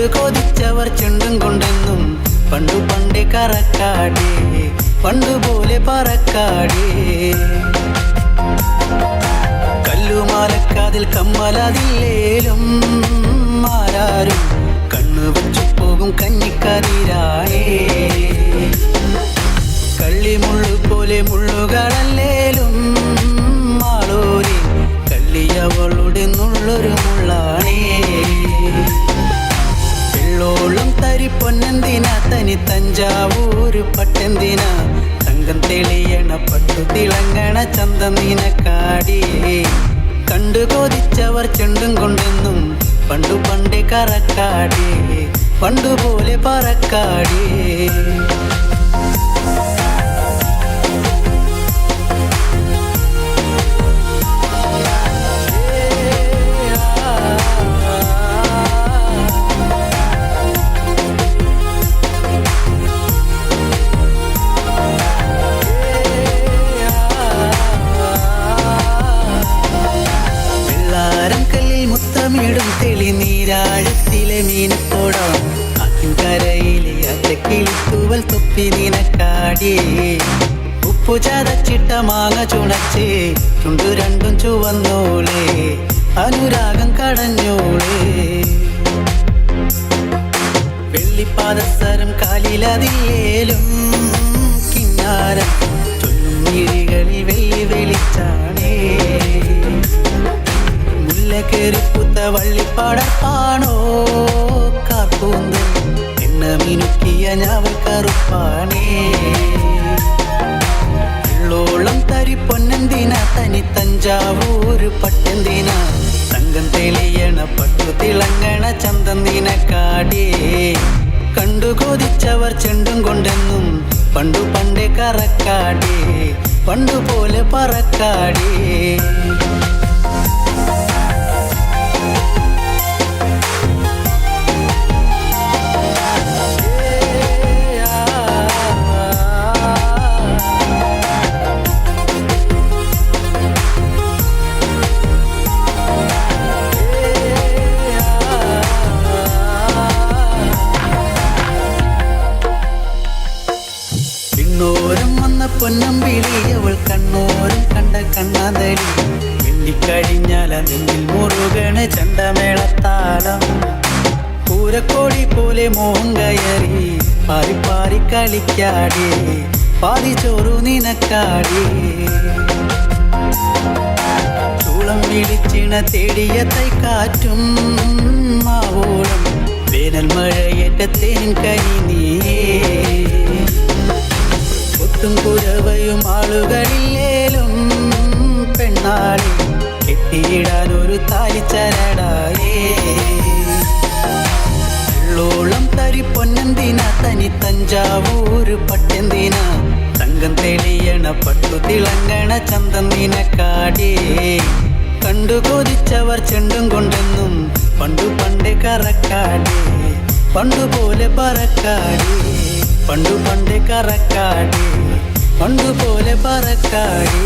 കണ്ടു കൊതിച്ചവർ ചെണ്ടും കൊണ്ടെന്നും പണ്ടു പണ്ടേ കറക്കാടേ പണ്ടുപോലെ പറക്കാടേ കല്ലുമാലക്കാതിൽ കമ്മലതില്ലേലും ആരാരും കണ്ണു വെച്ചു പോകും കഞ്ഞിക്കതിരാണേ കള്ളിമുള്ളു പോലെ മുള്ളുകളല്ലേലും മാളൂരി കള്ളിയവളുടെ നുള്ളൊരു മുള്ളാണേ വെള്ളോളം തരി പൊന്നെന്തിന തനി തഞ്ചാവൂര് പട്ടെന്തിന തങ്കം തെളിയണ പട്ടു തിളങ്ങണ ചന്തം നിനക്കാടിയേ കണ്ടു കൊതിച്ചവർ ചെണ്ടും കൊണ്ടെന്നും പണ്ടു പണ്ടേ കറക്കാടേ പണ്ടുപോലെ പറക്കാടേ മുത്തമിടും തെളിനീരാഴത്തിലെ മീനത്തോടാം ആറ്റിൻകരയിലെ അറ്റക്കിളിത്തൂവൽ തൊപ്പി നിനക്കാടിയേ ഉപ്പു ചതച്ചിട്ട മാങ്ങ ചുണച്ചേ ചുണ്ടു രണ്ടും ചുവന്നോളേ അനുരാഗം കടഞ്ഞോളേ വെള്ളിപ്പാദസരം കാലിലതില്ലേലും കിന്നാരം ചൊല്ലും മിഴികളിൽ വെള്ളി വെളിച്ചാണേ കേറിപ്പുത്ത വള്ളിപ്പാടപ്പാണോ കാക്കൂന്ത് എണ്ണ മിനുക്കിയ ഞാവൽ കറുപ്പാണേ വെള്ളോളം തരി പൊന്നെന്തിന തനി തഞ്ചാവൂര് പട്ടെന്തിന തങ്കം തെളിയണ പട്ടു തിളങ്ങണ ചന്തം നിനക്കാടേ കണ്ടു കൊതിച്ചവർ ചെണ്ടും കൊണ്ടെന്നും പണ്ടു പണ്ടേ കറക്കാടേ പണ്ടുപോലെ പറക്കാടേ ോരം വന്ന പൊന്നമ്പിളി അവൾ കണ്ണോരം കണ്ട കണ്ണാതടി വെള്ളിക്കഴിഞ്ഞാൽ നെഞ്ചിൽ മുറുകണ ചണ്ടമേളത്താളം പൂരക്കോടി പോലെ മോഹം കയറി പാറി പാറി കളിക്കാടേ പാതി ചോറു നിനക്കാടേ ചൂളം വിളിച്ചിണ തേടിയ തൈക്കാറ്റും മാവോളം വേനൽ മഴയേറ്റ തേൻ കനി നീയേ ഒട്ടും കുരവയും ആളുകളില്ലേലും പെണ്ണാളി കെട്ടിയിടാൻ ഒരു താലിച്ചരടായേ വെള്ളോളം തരി പൊന്നെന്തിന തനി തഞ്ചാവൂര് പട്ടെന്തിന തങ്കം തെളിയണ പട്ടു തിളങ്ങണ ചന്തം നിനക്കാടേ കണ്ടു കൊതിച്ചവർ ചെണ്ടും കൊണ്ടെന്നും പണ്ടു പണ്ടേ കറക്കാടേ പണ്ടുപോലെ പറക്കാടേ പണ്ടു പണ്ടേ കറക്കാടേ പണ്ടുപോലെ പറക്കാടേ